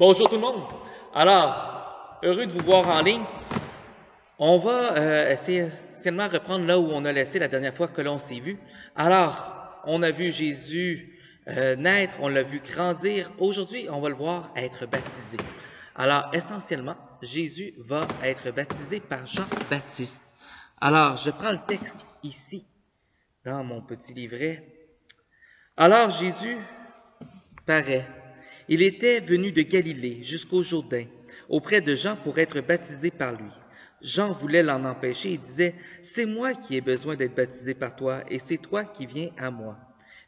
Bonjour tout le monde. Alors, heureux de vous voir en ligne. On va essayer essentiellement reprendre là où on a laissé la dernière fois que l'on s'est vu. Alors, on a vu Jésus naître, on l'a vu grandir. Aujourd'hui, on va le voir être baptisé. Alors, essentiellement, Jésus va être baptisé par Jean-Baptiste. Alors, je prends le texte ici, dans mon petit livret. Alors, Jésus paraît. Il était venu de Galilée jusqu'au Jourdain, auprès de Jean pour être baptisé par lui. Jean voulait l'en empêcher et disait, « C'est moi qui ai besoin d'être baptisé par toi, et c'est toi qui viens à moi. »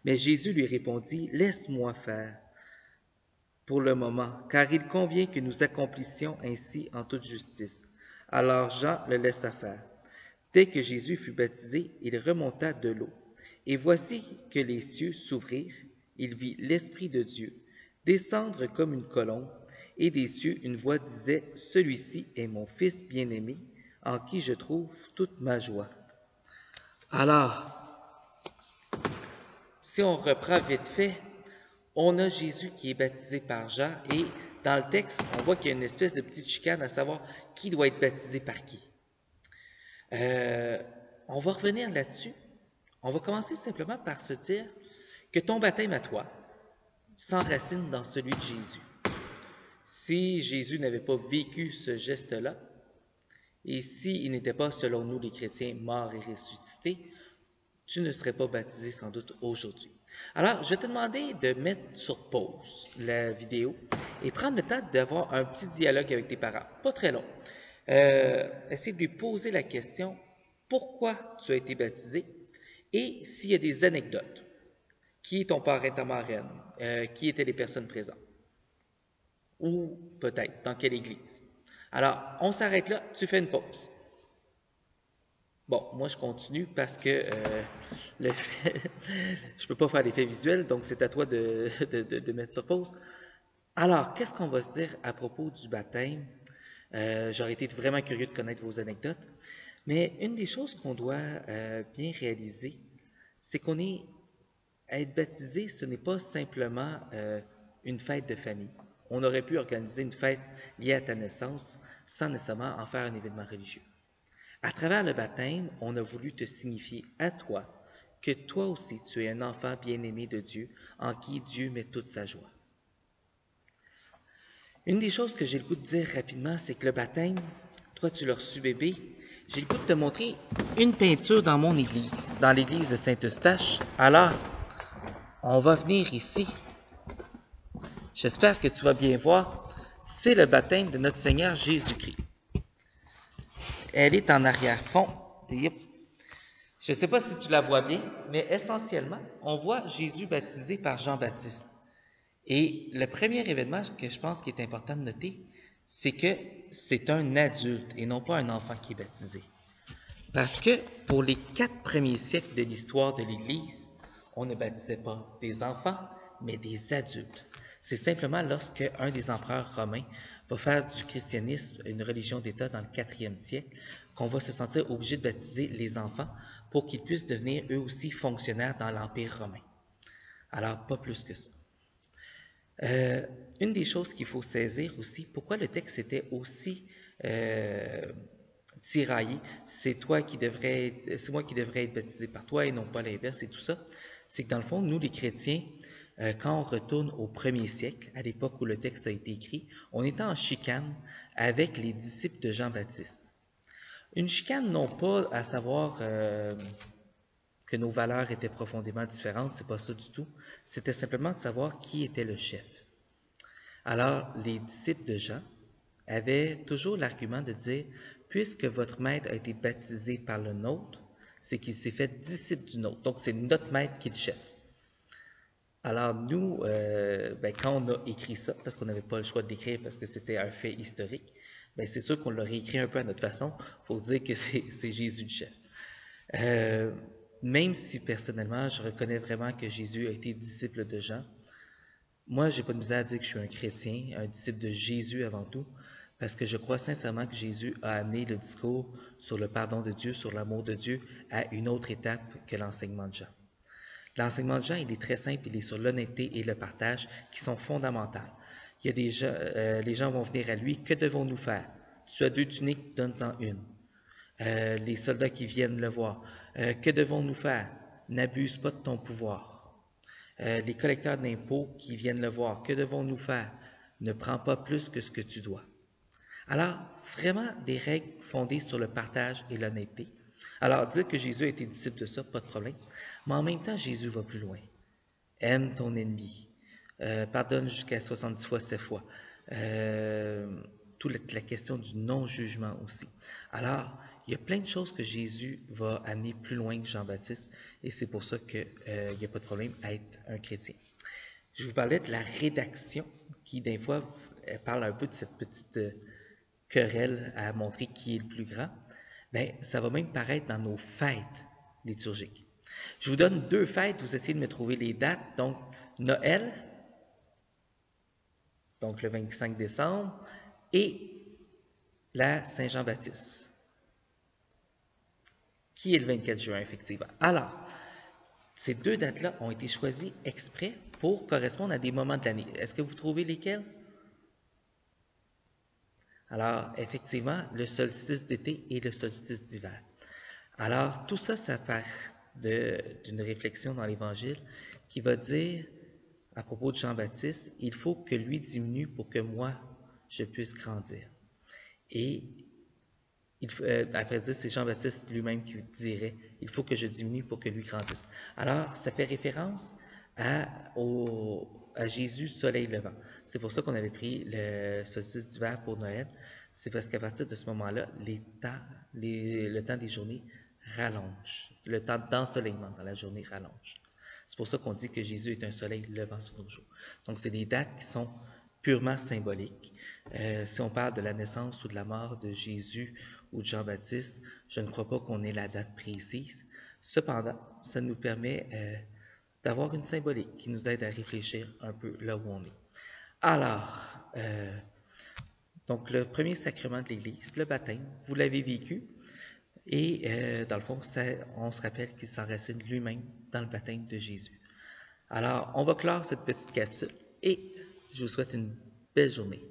Mais Jésus lui répondit, « Laisse-moi faire pour le moment, car il convient que nous accomplissions ainsi en toute justice. » Alors Jean le laissa faire. Dès que Jésus fut baptisé, il remonta de l'eau. Et voici que les cieux s'ouvrirent, il vit l'Esprit de Dieu descendre comme une colombe, et des cieux une voix disait, « Celui-ci est mon Fils bien-aimé, en qui je trouve toute ma joie. » Alors, si on reprend vite fait, on a Jésus qui est baptisé par Jean, et dans le texte, on voit qu'il y a une espèce de petite chicane à savoir qui doit être baptisé par qui. On va revenir là-dessus. On va commencer simplement par se dire que ton baptême à toi s'enracine dans celui de Jésus. Si Jésus n'avait pas vécu ce geste-là, et s'il n'était pas, selon nous les chrétiens, mort et ressuscité, tu ne serais pas baptisé sans doute aujourd'hui. Alors, je vais te demander de mettre sur pause la vidéo et prendre le temps d'avoir un petit dialogue avec tes parents, pas très long. Essaye de lui poser la question, pourquoi tu as été baptisé, et s'il y a des anecdotes. Qui est ton parrain, ta marraine? Qui étaient les personnes présentes? Ou peut-être, dans quelle église? Alors, on s'arrête là, tu fais une pause. Bon, moi je continue parce que je ne peux pas faire l'effet visuel, donc c'est à toi de mettre sur pause. Alors, qu'est-ce qu'on va se dire à propos du baptême? J'aurais été vraiment curieux de connaître vos anecdotes. Mais une des choses qu'on doit bien réaliser, c'est qu'on est être baptisé, ce n'est pas simplement une fête de famille. On aurait pu organiser une fête liée à ta naissance sans nécessairement en faire un événement religieux. À travers le baptême, on a voulu te signifier à toi que toi aussi tu es un enfant bien-aimé de Dieu en qui Dieu met toute sa joie. Une des choses que j'ai le goût de dire rapidement, c'est que le baptême, toi tu l'as reçu bébé, j'ai le goût de te montrer une peinture dans mon église, dans l'église de Saint-Eustache. Alors, on va venir ici. J'espère que tu vas bien voir. C'est le baptême de notre Seigneur Jésus-Christ. Elle est en arrière-fond. Yep. Je ne sais pas si tu la vois bien, mais essentiellement, on voit Jésus baptisé par Jean-Baptiste. Et le premier événement que je pense qu'il est important de noter, c'est que c'est un adulte et non pas un enfant qui est baptisé. Parce que pour les 4 premiers siècles de l'histoire de l'Église, on ne baptisait pas des enfants, mais des adultes. C'est simplement lorsque un des empereurs romains va faire du christianisme une religion d'État dans le 4e siècle qu'on va se sentir obligé de baptiser les enfants pour qu'ils puissent devenir eux aussi fonctionnaires dans l'Empire romain. Alors, pas plus que ça. Une des choses qu'il faut saisir aussi, pourquoi le texte était aussi tiraillé, c'est moi qui devrais être baptisé par toi et non pas l'inverse et tout ça, c'est que dans le fond, nous les chrétiens, quand on retourne au 1er siècle, à l'époque où le texte a été écrit, on était en chicane avec les disciples de Jean-Baptiste. Une chicane non pas à savoir que nos valeurs étaient profondément différentes, c'est pas ça du tout, c'était simplement de savoir qui était le chef. Alors, les disciples de Jean avaient toujours l'argument de dire, puisque votre maître a été baptisé par le nôtre, c'est qu'il s'est fait disciple du nôtre. Donc, c'est notre maître qui est le chef. Alors, nous, quand on a écrit ça, parce qu'on n'avait pas le choix de l'écrire parce que c'était un fait historique, c'est sûr qu'on l'a réécrit un peu à notre façon pour dire que c'est Jésus le chef. Même si, personnellement, je reconnais vraiment que Jésus a été disciple de Jean, moi, j'ai pas de misère à dire que je suis un chrétien, un disciple de Jésus avant tout, parce que je crois sincèrement que Jésus a amené le discours sur le pardon de Dieu, sur l'amour de Dieu, à une autre étape que l'enseignement de Jean. L'enseignement de Jean, il est très simple, il est sur l'honnêteté et le partage qui sont fondamentales. Il y a des gens, les gens vont venir à lui. Que devons-nous faire? Tu as 2 tuniques, donne-en une. Les soldats qui viennent le voir. Que devons-nous faire? N'abuse pas de ton pouvoir. Les collecteurs d'impôts qui viennent le voir. Que devons-nous faire? Ne prends pas plus que ce que tu dois. Alors, vraiment des règles fondées sur le partage et l'honnêteté. Alors, dire que Jésus a été disciple de ça, pas de problème. Mais en même temps, Jésus va plus loin. Aime ton ennemi. Pardonne jusqu'à 70 fois 7 fois. Toute la question du non-jugement aussi. Alors, il y a plein de choses que Jésus va amener plus loin que Jean-Baptiste, et c'est pour ça qu'il n'y a pas de problème à être un chrétien. Je vous parlais de la rédaction, qui des fois parle un peu de cette petite querelle à montrer qui est le plus grand. Bien, ça va même paraître dans nos fêtes liturgiques. Je vous donne 2 fêtes, vous essayez de me trouver les dates. Donc, Noël, donc le 25 décembre, et la Saint-Jean-Baptiste, qui est le 24 juin, effectivement. Alors, ces 2 dates-là ont été choisies exprès pour correspondre à des moments de l'année. Est-ce que vous trouvez lesquels? Alors, effectivement, le solstice d'été et le solstice d'hiver. Alors, tout ça, ça part d'une réflexion dans l'Évangile qui va dire, à propos de Jean-Baptiste, il faut que lui diminue pour que moi, je puisse grandir. Et, à vrai dire, c'est Jean-Baptiste lui-même qui dirait, il faut que je diminue pour que lui grandisse. Alors, ça fait référence à Jésus soleil levant. C'est pour ça qu'on avait pris le solstice d'hiver pour Noël. C'est parce qu'à partir de ce moment-là, le temps des journées rallonge. Le temps d'ensoleillement dans la journée rallonge. C'est pour ça qu'on dit que Jésus est un soleil levant sur nos jours. Donc, c'est des dates qui sont purement symboliques. Si on parle de la naissance ou de la mort de Jésus ou de Jean-Baptiste, je ne crois pas qu'on ait la date précise. Cependant, ça nous permet d'avoir une symbolique qui nous aide à réfléchir un peu là où on est. Alors, donc le premier sacrement de l'Église, le baptême, vous l'avez vécu, et dans le fond, on se rappelle qu'il s'enracine lui-même dans le baptême de Jésus. Alors, on va clore cette petite capsule, et je vous souhaite une belle journée.